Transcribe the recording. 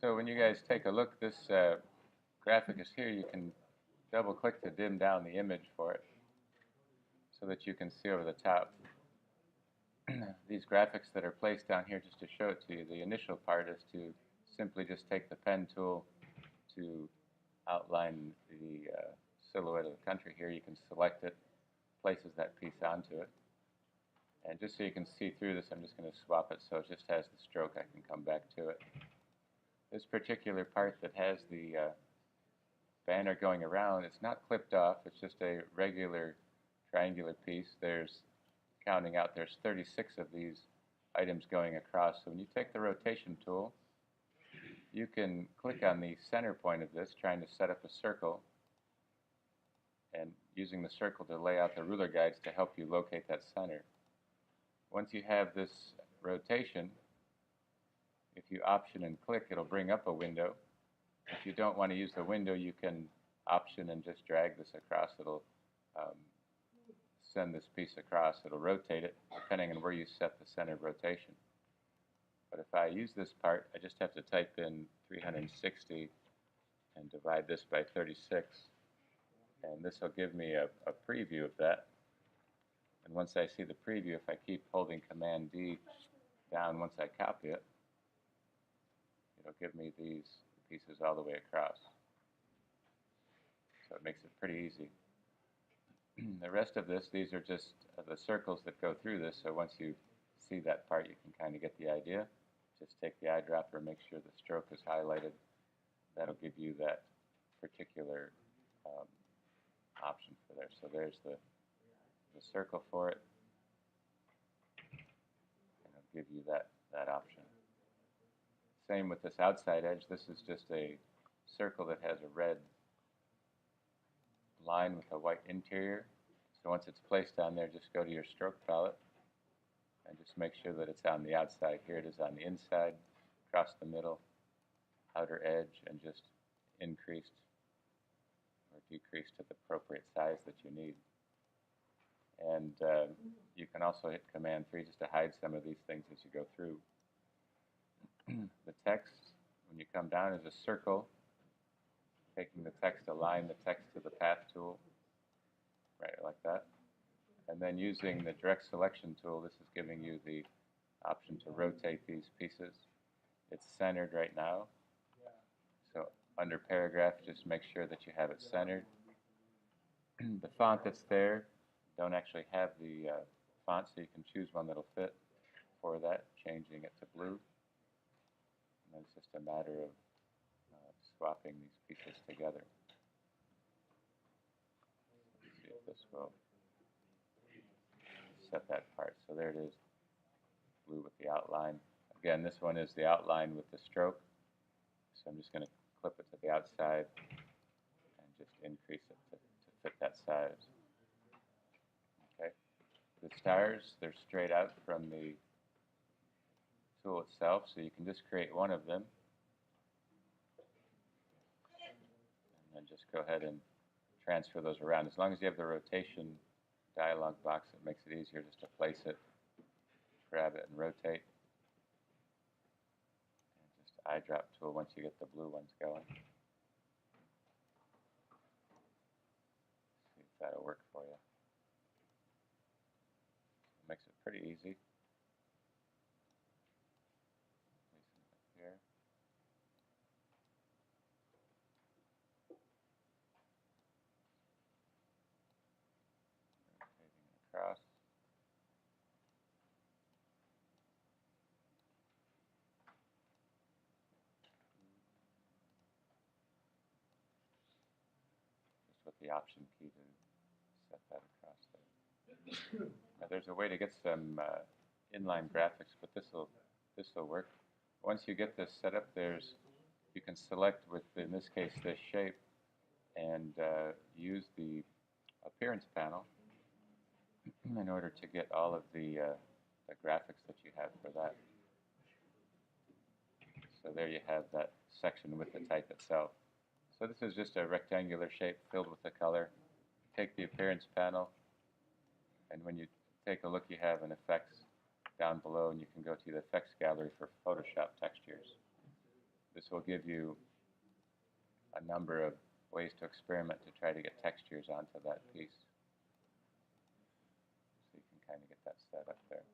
So when you guys take a look, this graphic is here. You can double click to dim down the image for it so that you can see over the top. These graphics that are placed down here, just to show it to you, the initial part is to simply just take the pen tool to outline the silhouette of the country here. You can select it, places that piece onto it. And just so you can see through this, I'm just going to swap it so it just has the stroke. I can come back to it. This particular part that has the banner going around, it's not clipped off. It's just a regular triangular piece. Counting out, there's 36 of these items going across. So when you take the rotation tool, you can click on the center point of this, trying to set up a circle, and using the circle to lay out the ruler guides to help you locate that center. Once you have this rotation, if you option and click, it'll bring up a window. If you don't want to use the window, you can option and just drag this across. It'll send this piece across. It'll rotate it depending on where you set the center of rotation. But if I use this part, I just have to type in 360 and divide this by 36. And this will give me a preview of that. And once I see the preview, if I keep holding Command D down once I copy it, it'll give me these pieces all the way across. So it makes it pretty easy. The rest of this, these are just the circles that go through this, so once you see that part, you can kind of get the idea. Just take the eyedropper and make sure the stroke is highlighted. That'll give you that particular option for there. So there's the circle for it, and it'll give you that option. Same with this outside edge. This is just a circle that has a red line with a white interior. So once it's placed on there, just go to your stroke palette and just make sure that it's on the outside. Here it is on the inside, across the middle, outer edge, and just increased or decreased to the appropriate size that you need. And you can also hit Command 3 just to hide some of these things as you go through. The text, when you come down, is a circle. Taking the text, align the text to the path tool, right, like that. And then using the direct selection tool, this is giving you the option to rotate these pieces. It's centered right now. So under paragraph, just make sure that you have it centered. The font that's there, don't actually have the font, so you can choose one that'll fit for that, changing it to blue. And then it's just a matter of swapping these pieces together. Let's see if this will set that part. So there it is, blue with the outline. Again, this one is the outline with the stroke. So I'm just going to clip it to the outside and just increase it to fit that size. Okay. The stars, they're straight out from the tool itself, so you can just create one of them. And then just go ahead and transfer those around. As long as you have the rotation dialog box, it makes it easier just to place it, grab it, and rotate. And just eyedrop tool once you get the blue ones going. See if that'll work for you. It makes it pretty easy. Here. Across. Just with the option key to set that across there. Now there's a way to get some inline graphics, but this will work. Once you get this set up, you can select with, in this case, this shape, and use the appearance panel in order to get all of the graphics that you have for that. So there you have that section with the type itself. So this is just a rectangular shape filled with the color. Take the appearance panel, and when you take a look, you have an effects down below, and you can go to the effects gallery for Photoshop textures. this will give you a number of ways to experiment to try to get textures onto that piece. So you can kind of get that set up there.